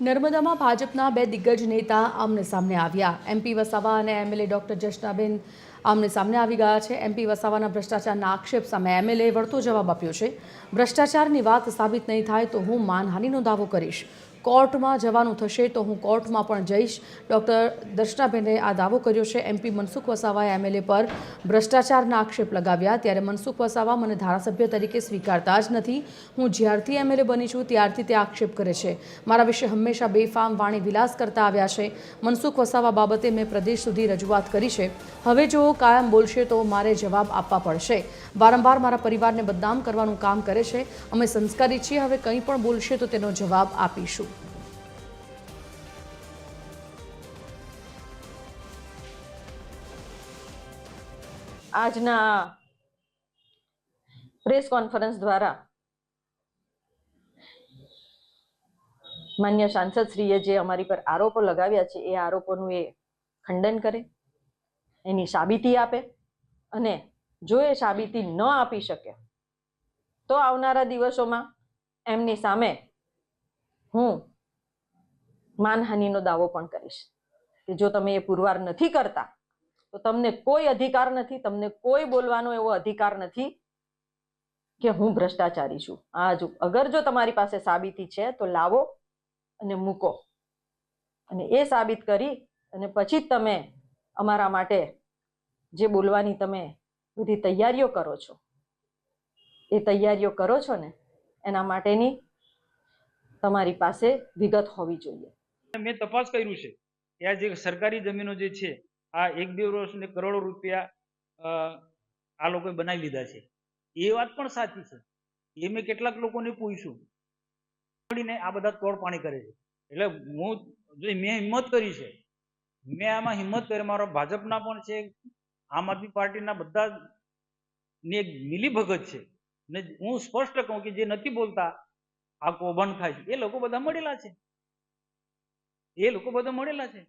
નર્મદામાં ભાજપના બે દિગ્ગજ નેતા આમને સામને આવ્યા. એમપી વસાવા અને એમએલએ ડોક્ટર જશનાબેન આમને સામને આવી ગયા છે. એમપી વસાવાના ભ્રષ્ટાચારના આક્ષેપ સામે એમએલએ વળતો જવાબ આપ્યો છે. ભ્રષ્ટાચારની વાત સાબિત નહીં થાય તો હું માનહાનિનો દાવો કરીશ. કોર્ટમાં જવાનું થશે તો હું કોર્ટમાં પણ જઈશ. ડોક્ટર દર્શનાબેને આ દાવો કર્યો છે. એમપી મનસુખ વસાવાએ એમએલએ પર ભ્રષ્ટાચારના આક્ષેપ લગાવ્યા. ત્યારે મનસુખ વસાવા મને ધારાસભ્ય તરીકે સ્વીકારતા જ નથી. હું જ્યારથી એમએલએ બની છું ત્યારથી તે આક્ષેપ કરે છે. મારા વિશે હંમેશા બેફામ વાણી વિલાસ કરતા આવ્યા છે. મનસુખ વસાવા બાબતે મેં પ્રદેશ સુધી રજૂઆત કરી છે. હવે જો કાયમ બોલશે તો મારે જવાબ આપવા પડશે. વારંવાર મારા પરિવારને બદનામ કરવાનું કામ કરે છે. અમે સંસ્કારી છીએ. હવે કંઈ પણ બોલશે તો તેનો જવાબ આપીશું. આજના પ્રેસ કોન્ફરન્સ દ્વારા માન્ય સાંસદ શ્રીએ જે અમારી પર આરોપો લગાવ્યા છે એ આરોપોનું એ ખંડન કરે, એની સાબિતી આપે, અને જો એ સાબિતી ન આપી શકે તો આવનારા દિવસોમાં એમની સામે હું માનહાનિનો દાવો પણ કરીશ કે જો તમે એ પુરવાર નથી કરતા તો તમને કોઈ અધિકાર નથી, તમને કોઈ બોલવાનો એવો અધિકાર નથી કે હું ભ્રષ્ટાચારી છું. અગર જો તમારી પાસે સાબિતી છે તો લાવો અને મૂકો, અને એ સાબિત કરી અને પછી જ તમે અમારા માટે જે બોલવાની તમે બધી તૈયારીઓ કરો છો એ તૈયારીઓ કરો છો ને એના માટેની તમારી પાસે વિગત હોવી જોઈએ. મેં તપાસ કર્યું છે કે આ જે સરકારી જમીનો જે છે આ 1-2 વર્ષને કરોડો રૂપિયા આ લોકોએ બનાવી લીધા છે. એ વાત પણ સાચી છે. એ મેં કેટલાક લોકોને પૂછ્યું આ બધા તોડ પાણી કરે છે. એટલે મેં હિંમત કરી છે, મેં આમાં હિંમત કરી. મારો ભાજપના પણ છે, આમ આદમી પાર્ટીના બધા ની એક મિલીભગત છે. ને હું સ્પષ્ટ કહું કે જે નથી બોલતા આ કૌભાંડ થાય છે એ લોકો બધા મળેલા છે.